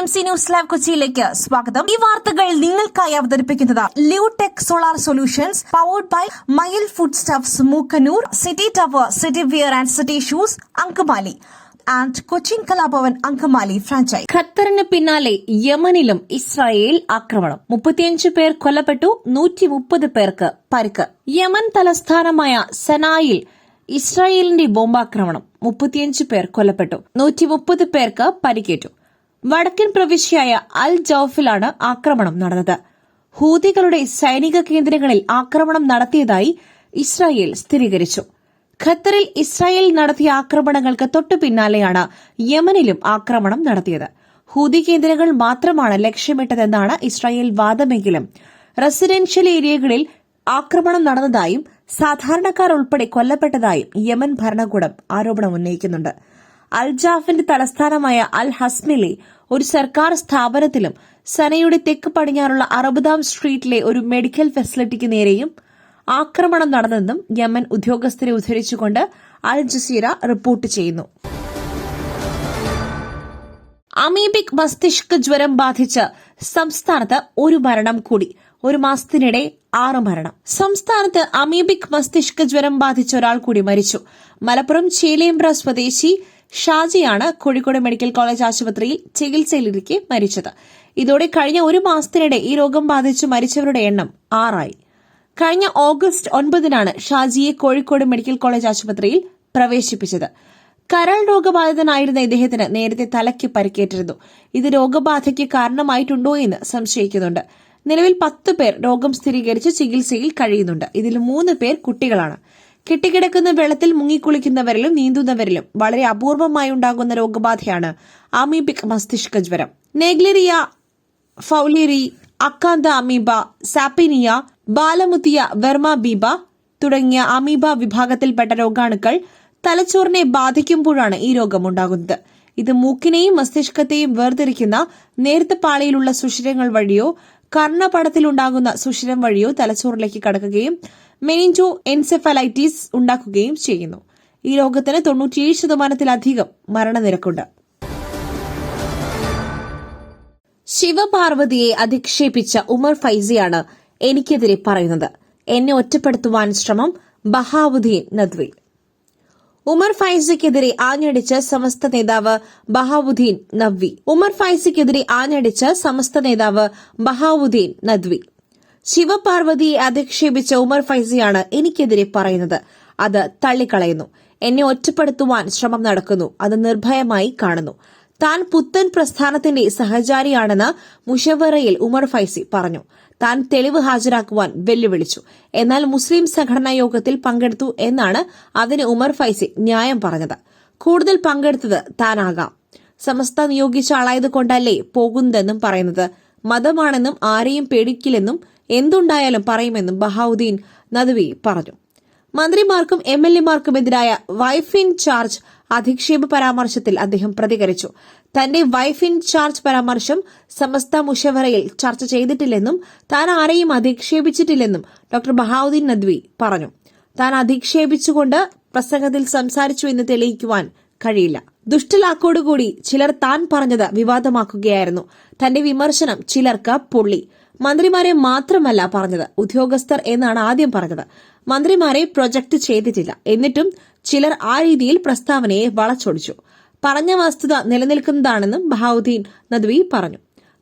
BMC news live കൊച്ചിയിലേക്ക് സ്വാഗതം. ഈ വാർത്തകൾ നിങ്ങൾക്കായി അവതരിപ്പിക്കുന്നത് Lutech solar solutions, powered by Mayil food stuffs, Mookkannoor, city tower, city wear and city shoes, Angamaly and Cochin Kalabhavan Angamaly franchise. ഖത്തറിന് പിന്നാലെ യമനിലും ഇസ്രായേൽ ആക്രമണം. 35 പേർ കൊല്ലപ്പെട്ടു, 130 പേർക്ക് പരിക്ക്. യമൻ തലസ്ഥാനമായ സനായിൽ ഇസ്രായേലിന്റെ ബോംബാക്രമണം. 35 പേർ കൊല്ലപ്പെട്ടു, 130 പേർക്ക് പരിക്കേറ്റു. വടക്കൻ പ്രവിശ്യയായ അൽ ജൌഫിലാണ് ആക്രമണം നടന്നത്. ഹൂതികളുടെ സൈനിക കേന്ദ്രങ്ങളിൽ ആക്രമണം നടത്തിയതായി ഇസ്രായേൽ സ്ഥിരീകരിച്ചു. ഖത്തറിൽ ഇസ്രായേൽ നടത്തിയ ആക്രമണങ്ങൾക്ക് തൊട്ടു പിന്നാലെയാണ് യമനിലും ആക്രമണം നടത്തിയത്. ഹൂതി കേന്ദ്രങ്ങൾ മാത്രമാണ് ലക്ഷ്യമിട്ടതെന്നാണ് ഇസ്രായേൽ വാദമെങ്കിലും റെസിഡൻഷ്യൽ ഏരിയകളിൽ ആക്രമണം നടന്നതായും സാധാരണക്കാർ ഉൾപ്പെടെ കൊല്ലപ്പെട്ടതായും യമൻ ഭരണകൂടം ആരോപണം ഉന്നയിക്കുന്നുണ്ട്. അൽ ജാഫിന്റെ തലസ്ഥാനമായ അൽ ഹസ്നിലെ ഒരു സർക്കാർ സ്ഥാപനത്തിലും സനയുടെ തെക്ക് പടിഞ്ഞാറുള്ള 60-ാം സ്ട്രീറ്റിലെ ഒരു മെഡിക്കൽ ഫെസിലിറ്റിക്ക് നേരെയും ആക്രമണം നടന്നെന്നും യമൻ ഉദ്യോഗസ്ഥരെ ഉദ്ധരിച്ചുകൊണ്ട് അൽ ജസീറ റിപ്പോർട്ട് ചെയ്യുന്നു. അമീബിക് മസ്തിഷ്ക ജ്വരം ബാധിച്ച് സംസ്ഥാനത്ത് ഒരു മരണം കൂടി. ഒരു മാസത്തിനിടെ 6 മരണം. സംസ്ഥാനത്ത് അമീബിക് മസ്തിഷ്ക ജ്വരം ബാധിച്ച ഒരാൾ കൂടി മരിച്ചു. മലപ്പുറം ചേലേമ്പ്ര സ്വദേശി ഷാജിയാണ് കോഴിക്കോട് മെഡിക്കൽ കോളേജ് ആശുപത്രിയിൽ ചികിത്സയിലിരിക്കെ മരിച്ചത്. ഇതോടെ കഴിഞ്ഞ ഒരു മാസത്തിനിടെ ഈ രോഗം ബാധിച്ച് മരിച്ചവരുടെ എണ്ണം 6 കഴിഞ്ഞ ഓഗസ്റ്റ് 9-നാണ് ഷാജിയെ കോഴിക്കോട് മെഡിക്കൽ കോളേജ് ആശുപത്രിയിൽ പ്രവേശിപ്പിച്ചത്. കരൾ രോഗബാധിതനായിരുന്ന ഇദ്ദേഹത്തിന് നേരത്തെ തലയ്ക്ക് പരിക്കേറ്റിരുന്നു. ഇത് രോഗബാധയ്ക്ക് കാരണമായിട്ടുണ്ടോ എന്ന് സംശയിക്കുന്നുണ്ട്. നിലവിൽ 10 പേർ രോഗം സ്ഥിരീകരിച്ച് ചികിത്സയിൽ കഴിയുന്നുണ്ട്. ഇതിൽ 3 പേർ കുട്ടികളാണ്. കെട്ടിക്കിടക്കുന്ന വെള്ളത്തിൽ മുങ്ങിക്കുളിക്കുന്നവരിലും നീന്തുന്നവരിലും വളരെ അപൂർവമായി ഉണ്ടാകുന്ന രോഗബാധയാണ് അമീബിക് മസ്തിഷ്ക ജ്വരം. നെഗ്ലേറിയ ഫൌലേറി, അക്കാന്ത അമീബ, സാപ്പിനിയ, ബാലമുത്തിയ വെർമാബീബ തുടങ്ങിയ അമീബ വിഭാഗത്തിൽപ്പെട്ട രോഗാണുക്കൾ തലച്ചോറിനെ ബാധിക്കുമ്പോഴാണ് ഈ രോഗമുണ്ടാകുന്നത്. ഇത് മൂക്കിനെയും മസ്തിഷ്കത്തെയും വേർതിരിക്കുന്ന നേർത്ത പാളിയിലുള്ള സുഷിരങ്ങൾ വഴിയോ കർണപടത്തിലുണ്ടാകുന്ന സുഷിരം വഴിയോ തലച്ചോറിലേക്ക് കടക്കുകയും മെനിഞ്ചോ എൻസെഫലൈറ്റിസ് ഉണ്ടാക്കുകയും ചെയ്യുന്നു. ഈ രോഗത്തിന് 97% മരണനിരക്കുണ്ട്. ശിവപാർവതിയെ അധിക്ഷേപിച്ച ഉമർ ഫൈസിയാണ് എനിക്കെതിരെ പറയുന്നത്. എന്നെ ഒറ്റപ്പെടുത്തുവാൻ ശ്രമം, ബഹാവുദ്ദീൻ നദ്വി. ഉമർ ഫൈസിക്കെതിരെ ആഞ്ഞടിച്ച് സമസ്ത നേതാവ് ബഹാവുദ്ദീൻ നദ്വി. ഉമർ ഫൈസിക്കെതിരെ ആഞ്ഞടിച്ച് സമസ്ത നേതാവ് ബഹാവുദ്ദീൻ നദ്വി. ശിവപാർവതിയെ അധിക്ഷേപിച്ച ഉമർ ഫൈസിയാണ് എനിക്കെതിരെ പറയുന്നത്. അത് തള്ളിക്കളയുന്നു. എന്നെ ഒറ്റപ്പെടുത്തുവാൻ ശ്രമം നടക്കുന്നു. അത് നിർഭയമായി കാണുന്നു. താൻ പുത്തൻ പ്രസ്ഥാനത്തിന്റെ സഹചാരിയാണെന്ന് മുഷവറയിൽ ഉമർ ഫൈസി പറഞ്ഞു. താൻ തെളിവ് ഹാജരാക്കുവാൻ വെല്ലുവിളിച്ചു. എന്നാൽ മുസ്ലിം സംഘടനാ യോഗത്തിൽ പങ്കെടുത്തു എന്നാണ് അതിന് ഉമർ ഫൈസി ന്യായം പറഞ്ഞത്. കൂടുതൽ പങ്കെടുത്തത് താനാകാം. സമസ്ത നിയോഗിച്ച ആളായതുകൊണ്ടല്ലേ പോകുന്നതെന്നും പറയുന്നത്. മതമാണെന്നും ആരെയും പേടിക്കില്ലെന്നും എന്തുണ്ടായാലും പറയുമെന്നും ബഹാവുദ്ദീൻ നദ്വി പറഞ്ഞു. മന്ത്രിമാർക്കും MLA-മാർക്കുമെതിരായ വൈഫ് ഇൻ ചാർജ് അധിക്ഷേപ പരാമർശത്തിൽ അദ്ദേഹം പ്രതികരിച്ചു. തന്റെ വൈഫ് ഇൻ ചാർജ് പരാമർശം സമസ്ത മുഷവറയിൽ ചർച്ച ചെയ്തിട്ടില്ലെന്നും താൻ ആരെയും അധിക്ഷേപിച്ചിട്ടില്ലെന്നും ഡോക്ടർ ബഹാവുദ്ദീൻ നദ്വി പറഞ്ഞു. താൻ അധിക്ഷേപിച്ചുകൊണ്ട് പ്രസംഗത്തിൽ സംസാരിച്ചു എന്ന് തെളിയിക്കുവാൻ കഴിയില്ല. ദുഷ്ടലാക്കോടുകൂടി ചിലർ താൻ പറഞ്ഞത് വിവാദമാക്കുകയായിരുന്നു. തന്റെ വിമർശനം ചിലർക്ക് പൊള്ളി. മന്ത്രിമാരെ മാത്രമല്ല പറഞ്ഞത്, ഉദ്യോഗസ്ഥർ എന്നാണ് ആദ്യം പറഞ്ഞത്. മന്ത്രിമാരെ പ്രൊജക്ട് ചെയ്തിട്ടില്ല. എന്നിട്ടും ചിലർ ആ രീതിയിൽ പ്രസ്താവനയെ വളച്ചൊടിച്ചു. പറഞ്ഞ വസ്തുത നിലനിൽക്കുന്നതാണെന്നും ബഹാവുദ്ദീൻ നദ്വി പറഞ്ഞു.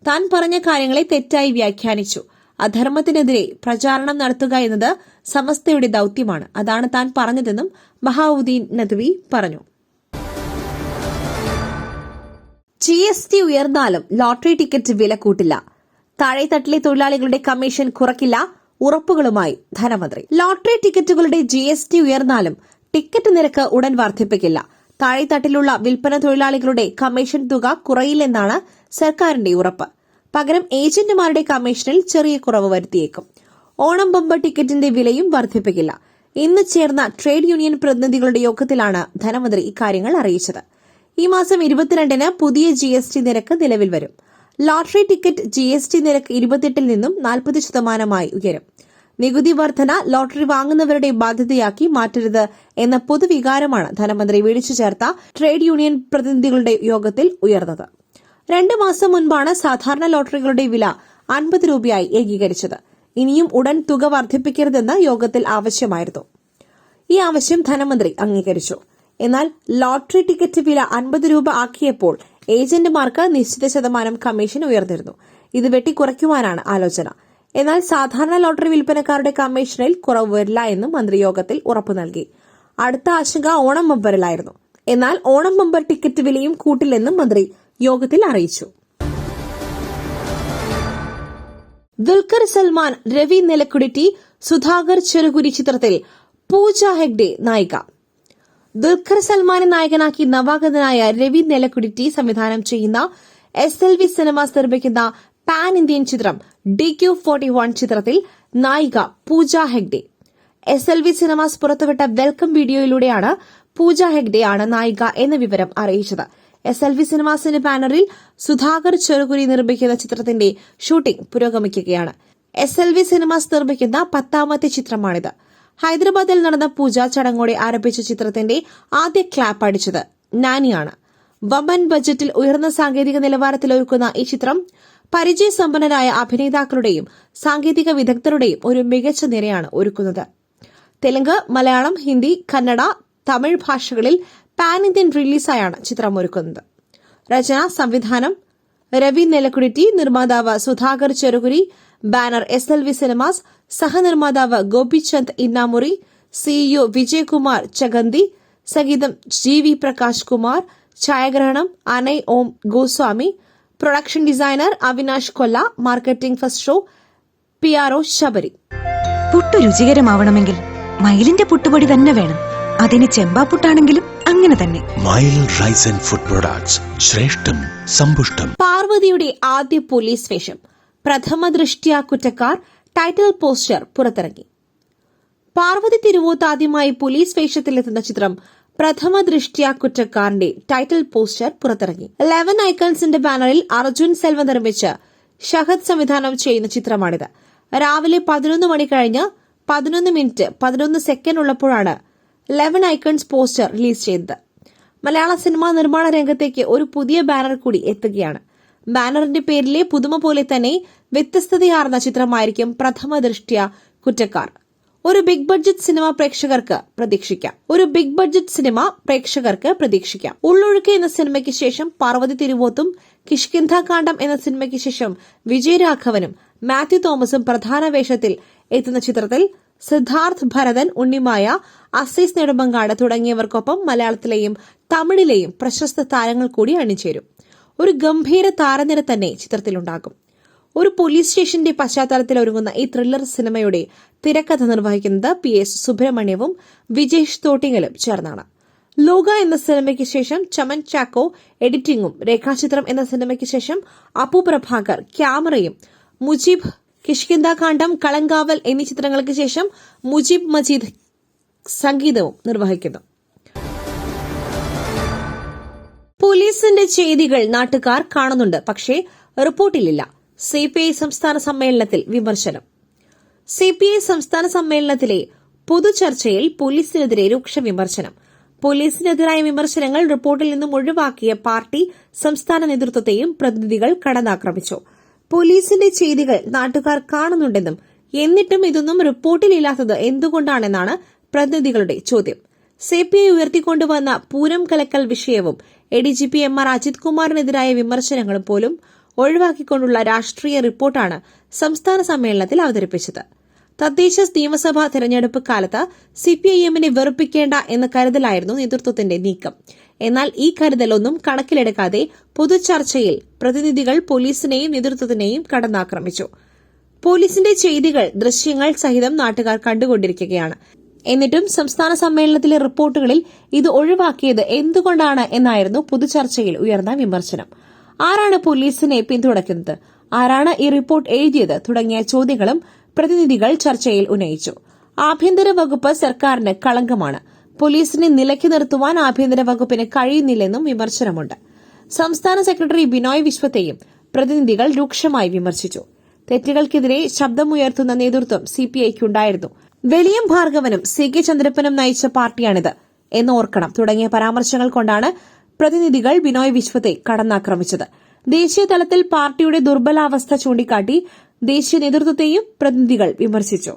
താൻ പറഞ്ഞ കാര്യങ്ങളെ തെറ്റായി വ്യാഖ്യാനിച്ചു. അധർമ്മത്തിനെതിരെ പ്രചാരണം നടത്തുക എന്നത് സമസ്തയുടെ ദൌത്യമാണ്. അതാണ് താൻ പറഞ്ഞതെന്നും ബഹാവുദ്ദീൻ നദ്വി പറഞ്ഞു. GST ഉയർന്നാലും ലോട്ടറി ടിക്കറ്റ് വില കൂട്ടില്ല. താഴെത്തട്ടിലെ തൊഴിലാളികളുടെ കമ്മീഷൻ കുറയ്ക്കില്ല. ഉറപ്പുകളുമായി ധനമന്ത്രി. ലോട്ടറി ടിക്കറ്റുകളുടെ GST ഉയർന്നാലും ടിക്കറ്റ് നിരക്ക് ഉടൻ വർദ്ധിപ്പിക്കില്ല. താഴെത്തട്ടിലുള്ള വിൽപ്പന തൊഴിലാളികളുടെ കമ്മീഷൻ തുക കുറയില്ലെന്നാണ് സർക്കാരിന്റെ ഉറപ്പ്. പകരം ഏജന്റുമാരുടെ കമ്മീഷനിൽ ചെറിയ കുറവ് വരുത്തിയേക്കും. ഓണം ബമ്പർ ടിക്കറ്റിന്റെ വിലയും വർദ്ധിപ്പിക്കില്ല. ഇന്ന് ചേർന്ന ട്രേഡ് യൂണിയൻ പ്രതിനിധികളുടെ യോഗത്തിലാണ് ധനമന്ത്രി ഇക്കാര്യങ്ങൾ അറിയിച്ചത്. ഈ മാസം 22-ന് പുതിയ GST നിരക്ക് നിലവിൽ വരും. ലോട്ടറി ടിക്കറ്റ് GST നിരക്ക് 28-ൽ നിന്നും 40% ഉയരും. നികുതി വർധന ലോട്ടറി വാങ്ങുന്നവരുടെ ബാധ്യതയാക്കി മാറ്റരുത് എന്ന പൊതുവികാരമാണ് ധനമന്ത്രി വിളിച്ചു ചേർത്ത ട്രേഡ് യൂണിയൻ പ്രതിനിധികളുടെ യോഗത്തിൽ ഉയർന്നത്. 2 മാസം മുൻപാണ് സാധാരണ ലോട്ടറികളുടെ വില 50 രൂപയായി ഏകീകരിച്ചത്. ഇനിയും ഉടൻ തുക വർദ്ധിപ്പിക്കരുതെന്ന് യോഗത്തിൽ ആവശ്യമായിരുന്നു. ഈ ആവശ്യം ധനമന്ത്രി അംഗീകരിച്ചു. എന്നാൽ ലോട്ടറി ടിക്കറ്റ് വില 50 രൂപ ആക്കിയപ്പോൾ ഏജന്റുമാർക്ക് നിശ്ചിത ശതമാനം കമ്മീഷൻ ഉയർന്നിരുന്നു. ഇത് വെട്ടിക്കുറയ്ക്കുവാനാണ് ആലോചന. എന്നാൽ സാധാരണ ലോട്ടറി വിൽപ്പനക്കാരുടെ കമ്മീഷനിൽ കുറവ് വരില്ല എന്നും മന്ത്രി യോഗത്തിൽ ഉറപ്പു നൽകി. അടുത്ത ആശങ്ക ഓണം ബമ്പറിലായിരുന്നു. എന്നാൽ ഓണം ബമ്പർ ടിക്കറ്റ് വിലയും കൂട്ടില്ലെന്നും മന്ത്രി യോഗത്തിൽ അറിയിച്ചു. ദുൽഖർ സൽമാൻ, രവി നെലക്കുടിറ്റി, സുധാകർ ചെറുകുരി ചിത്രത്തിൽ പൂജ ഹെഗ്ഡെ നായിക. ദുൽഖർ സൽമാനെ നായകനാക്കി നവാഗതനായ രവി നെലക്കുടിറ്റി സംവിധാനം ചെയ്യുന്ന SLV സിനിമാസ് നിർമ്മിക്കുന്ന പാൻ ഇന്ത്യൻ ചിത്രം DQ41 ചിത്രത്തിൽ നായിക പൂജ ഹെഗ്ഡെ. SLV സിനിമാസ് പുറത്തുവിട്ട വെൽക്കം വീഡിയോയിലൂടെയാണ് പൂജ ഹെഗ്ഡെയാണ് നായിക എന്ന വിവരം അറിയിച്ചത്. SLV സിനിമാസിന്റെ ബാനറിൽ സുധാകർ ചെറുകുരി നിർമ്മിക്കുന്ന ചിത്രത്തിന്റെ ഷൂട്ടിംഗ് പുരോഗമിക്കുകയാണ്. SLV സിനിമാസ് നിർമ്മിക്കുന്ന 10ാമത്തെ ചിത്രമാണിത്. ഹൈദരാബാദിൽ നടന്ന പൂജ ചടങ്ങോടെ ആരംഭിച്ച ചിത്രത്തിന്റെ ആദ്യ ക്ലാപ്പ് അടിച്ചത് നാനിയാണ്. വമ്പൻ ബജറ്റിൽ ഉയർന്ന സാങ്കേതിക നിലവാരത്തിൽ ഒരുക്കുന്ന ഈ ചിത്രം പരിചയസമ്പന്നരായ അഭിനേതാക്കളുടെയും സാങ്കേതിക വിദഗ്ധരുടെയും ഒരു മികച്ച നിരയാണ് ഒരുക്കുന്നത്. തെലുങ്ക്, മലയാളം, ഹിന്ദി, കന്നഡ, തമിഴ് ഭാഷകളിൽ പാൻ ഇന്ത്യൻ റിലീസായാണ് ചിത്രം ഒരുക്കുന്നത്. രചന, സംവിധാനം രവി നെലക്കുടിറ്റി, നിർമ്മാതാവ് Sudhakar Cherukuri, banner SLV cinemas, സഹനിർമ്മാതാവ് ഗോപിചന്ദ് ഇന്നാമുറി, CEO വിജയകുമാർ ചഗന്തി, സംഗീതം GV പ്രകാശ് കുമാർ, ഛായാഗ്രഹണം Anay Om Goswami, production designer Avinash Kolla, marketing first show PRO Shabari. പുട്ടു രുചികരമാവണമെങ്കിൽ മയിലിന്റെ പുട്ടുപൊടി തന്നെ വേണം. അതിന് ചെമ്പാപ്പുട്ടാണെങ്കിലും അങ്ങനെ തന്നെ. മയിൽ റൈസ് ആൻഡ് ഫുഡ് പ്രൊഡക്ട്സ്, ശ്രേഷ്ഠം സമ്പുഷ്ടം. പാർവതിയുടെ ആദ്യ പോലീസ് വേഷം, പ്രഥമ ദൃഷ്ട്യാ കുറ്റക്കാർ ടൈറ്റിൽ പോസ്റ്റർ പുറത്തിറങ്ങി. പാർവതി തിരുവോത്ത് ആദ്യമായി പോലീസ് വേഷത്തിലെത്തുന്ന ചിത്രം പ്രഥമ ദൃഷ്ട്യാ കുറ്റക്കാരന്റെ ടൈറ്റിൽ പോസ്റ്റർ പുറത്തിറങ്ങി. 11 ഐക്കൺസിന്റെ ബാനറിൽ അർജുൻ സെൽവ നിർമ്മിച്ച് ഷഹദ് സംവിധാനം ചെയ്യുന്ന ചിത്രമാണിത്. രാവിലെ 11 മണി കഴിഞ്ഞ് 11 മിനിറ്റ് 11 സെക്കൻഡ് ഉള്ളപ്പോഴാണ് 11 ഐക്കൺസ് പോസ്റ്റർ റിലീസ് ചെയ്തത്. മലയാള സിനിമാ നിർമ്മാണ രംഗത്തേക്ക് ഒരു പുതിയ ബാനർ കൂടി എത്തുകയാണ്. ബാനറിന്റെ പേരിലെ പുതുമ പോലെ തന്നെ വ്യത്യസ്തതയാർന്ന ചിത്രമായിരിക്കും പ്രഥമ ദൃഷ്ട്യാ കുറ്റക്കാർ. ഒരു ബിഗ് ബഡ്ജറ്റ് സിനിമ പ്രേക്ഷകർക്ക് ഉള്ളൊഴുക്ക് എന്ന സിനിമയ്ക്ക് ശേഷം പാർവതി തിരുവോത്തും, കിഷ്കിന്ധ കാണ്ഡം എന്ന സിനിമയ്ക്ക് ശേഷം വിജയരാഘവനും മാത്യു തോമസും പ്രധാന വേഷത്തിൽ എത്തുന്ന ചിത്രത്തിൽ സിദ്ധാർത്ഥ് ഭരതൻ, ഉണ്ണിമായ, അസീസ് നെടുമങ്ങാട് തുടങ്ങിയവർക്കൊപ്പം മലയാളത്തിലെയും തമിഴിലെയും പ്രശസ്ത താരങ്ങൾ കൂടി അണിചേരും. ഒരു ഗംഭീര താരനിര തന്നെ ചിത്രത്തിലുണ്ടാകും. ഒരു പോലീസ് സ്റ്റേഷന്റെ പശ്ചാത്തലത്തിൽ ഒരുങ്ങുന്ന ഈ ത്രില്ലർ സിനിമയുടെ തിരക്കഥ നിർവഹിക്കുന്നത് PS സുബ്രഹ്മണ്യവും വിജേഷ് തോട്ടിങ്ങലും ചേർന്നാണ്. ലോക എന്ന സിനിമയ്ക്ക് ശേഷം ചമൻ ചാക്കോ എഡിറ്റിംഗും, രേഖാചിത്രം എന്ന സിനിമയ്ക്ക് ശേഷം അപ്പു പ്രഭാകർ ക്യാമറയും, മുജീബ് കിഷ്കിന്ധ കാണ്ഡം, കളങ്കാവൽ എന്നീ ചിത്രങ്ങൾക്ക് ശേഷം മുജീബ് മജീദ് സംഗീതവും നിർവഹിക്കുന്നു. പോലീസിന്റെ ചെയ്തികൾ നാട്ടുകാർ കാണുന്നുണ്ട്, പക്ഷേ റിപ്പോർട്ടിലില്ല. CPI സംസ്ഥാന സമ്മേളനത്തിൽ വിമർശനം. CPI സംസ്ഥാന സമ്മേളനത്തിലെ പൊതുചർച്ചയിൽ പോലീസിനെതിരെ രൂക്ഷ വിമർശനം. പോലീസിനെതിരായ വിമർശനങ്ങൾ റിപ്പോർട്ടിൽ നിന്നും ഒഴിവാക്കിയ പാർട്ടി സംസ്ഥാന നേതൃത്വത്തെയും പ്രതിനിധികൾ കടന്നാക്രമിച്ചു. പോലീസിന്റെ ചെയ്തികൾ നാട്ടുകാർ കാണുന്നുണ്ടെന്നും എന്നിട്ടും ഇതൊന്നും റിപ്പോർട്ടിലില്ലാത്തത് എന്തുകൊണ്ടാണെന്നാണ് പ്രതിനിധികളുടെ ചോദ്യം. CPI ഉയർത്തിക്കൊണ്ടുവന്ന പൂരം കലക്കൽ വിഷയവും ADGP MR അജിത് കുമാറിനെതിരായ വിമർശനങ്ങളും പോലും ഒഴിവാക്കിക്കൊണ്ടുള്ള രാഷ്ട്രീയ റിപ്പോർട്ടാണ് സംസ്ഥാന സമ്മേളനത്തിൽ അവതരിപ്പിച്ചത്. തദ്ദേശ നിയമസഭാ തെരഞ്ഞെടുപ്പ് കാലത്ത് CPIMനെ വെറുപ്പിക്കേണ്ട എന്ന കരുതലായിരുന്നു നേതൃത്വത്തിന്റെ നീക്കം. എന്നാൽ ഈ കരുതലൊന്നും കണക്കിലെടുക്കാതെ പൊതുചർച്ചയിൽ പ്രതിനിധികൾ പോലീസിനെയും നേതൃത്വത്തിനെയും കടന്നാക്രമിച്ചു. പോലീസിന്റെ ചെയ്തികൾ ദൃശ്യങ്ങൾ സഹിതം നാട്ടുകാർ കണ്ടുകൊണ്ടിരിക്കുകയാണ്. എന്നിട്ടും സംസ്ഥാന സമ്മേളനത്തിലെ റിപ്പോർട്ടുകളിൽ ഇത് ഒഴിവാക്കിയത് എന്തുകൊണ്ടാണ് എന്നായിരുന്നു പൊതുചർച്ചയിൽ ഉയർന്ന വിമർശനം. ആരാണ് പോലീസിനെ പിന്തുണയ്ക്കുന്നത്, ആരാണ് ഈ റിപ്പോർട്ട് എഴുതിയത് തുടങ്ങിയ ചോദ്യങ്ങളും പ്രതിനിധികൾ ചർച്ചയിൽ ഉന്നയിച്ചു. ആഭ്യന്തര വകുപ്പ് സർക്കാരിന് കളങ്കമാണ്. പോലീസിനെ നിലയ്ക്ക് നിർത്തുവാൻ ആഭ്യന്തര വകുപ്പിന് കഴിയുന്നില്ലെന്നും വിമർശനമുണ്ട്. സംസ്ഥാന സെക്രട്ടറി ബിനോയ് വിശ്വത്തെയും പ്രതിനിധികൾ രൂക്ഷമായി വിമർശിച്ചു. തെറ്റുകൾക്കെതിരെ ശബ്ദമുയർത്തുന്ന നേതൃത്വം CPIക്കുണ്ടായിരുന്നു. വെളിയം ഭാർഗവനും CK ചന്ദ്രപ്പനും നയിച്ച പാർട്ടിയാണിത് എന്ന് ഓർക്കണം തുടങ്ങിയ പരാമർശങ്ങൾ കൊണ്ടാണ് പ്രതിനിധികൾ ബിനോയ് വിശ്വത്തെ കടന്നാക്രമിച്ചത്. ദേശീയ തലത്തിൽ പാർട്ടിയുടെ ദുർബലാവസ്ഥ ചൂണ്ടിക്കാട്ടി ദേശീയ നേതൃത്വത്തെയും പ്രതിനിധികൾ വിമർശിച്ചു.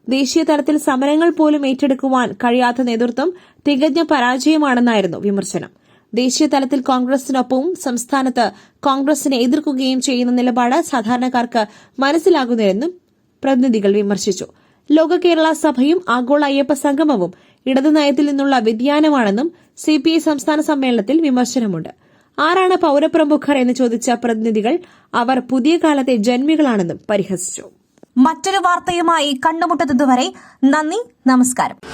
ദേശീയ തലത്തിൽ സമരങ്ങൾ പോലും ഏറ്റെടുക്കുവാൻ കഴിയാത്ത നേതൃത്വം തികഞ്ഞ പരാജയമാണെന്നായിരുന്നു വിമർശനം. ദേശീയ തലത്തിൽ കോൺഗ്രസിനൊപ്പവും സംസ്ഥാനത്ത് കോൺഗ്രസിനെ എതിർക്കുകയും ചെയ്യുന്ന നിലപാട് സാധാരണക്കാർക്ക് മനസ്സിലാകുന്നില്ലെന്നും പ്രതിനിധികൾ വിമർശിച്ചു. ലോക കേരള സഭയും ആഗോള അയ്യപ്പ സംഗമവും ഇടതു നയത്തിൽ നിന്നുള്ള വ്യതിയാനമാണെന്നും സിപിഐ സംസ്ഥാന സമ്മേളനത്തിൽ വിമർശനമുണ്ട്. ആരാണ് പൌരപ്രമുഖർ എന്ന് ചോദിച്ച പ്രതിനിധികൾ അവർ പുതിയ കാലത്തെ ജന്മികളാണെന്നും പരിഹസിച്ചു. മറ്റൊരു വാർത്തയുമായി കണ്ടുമുട്ടുന്നതുവരെ നന്ദി, നമസ്കാരം.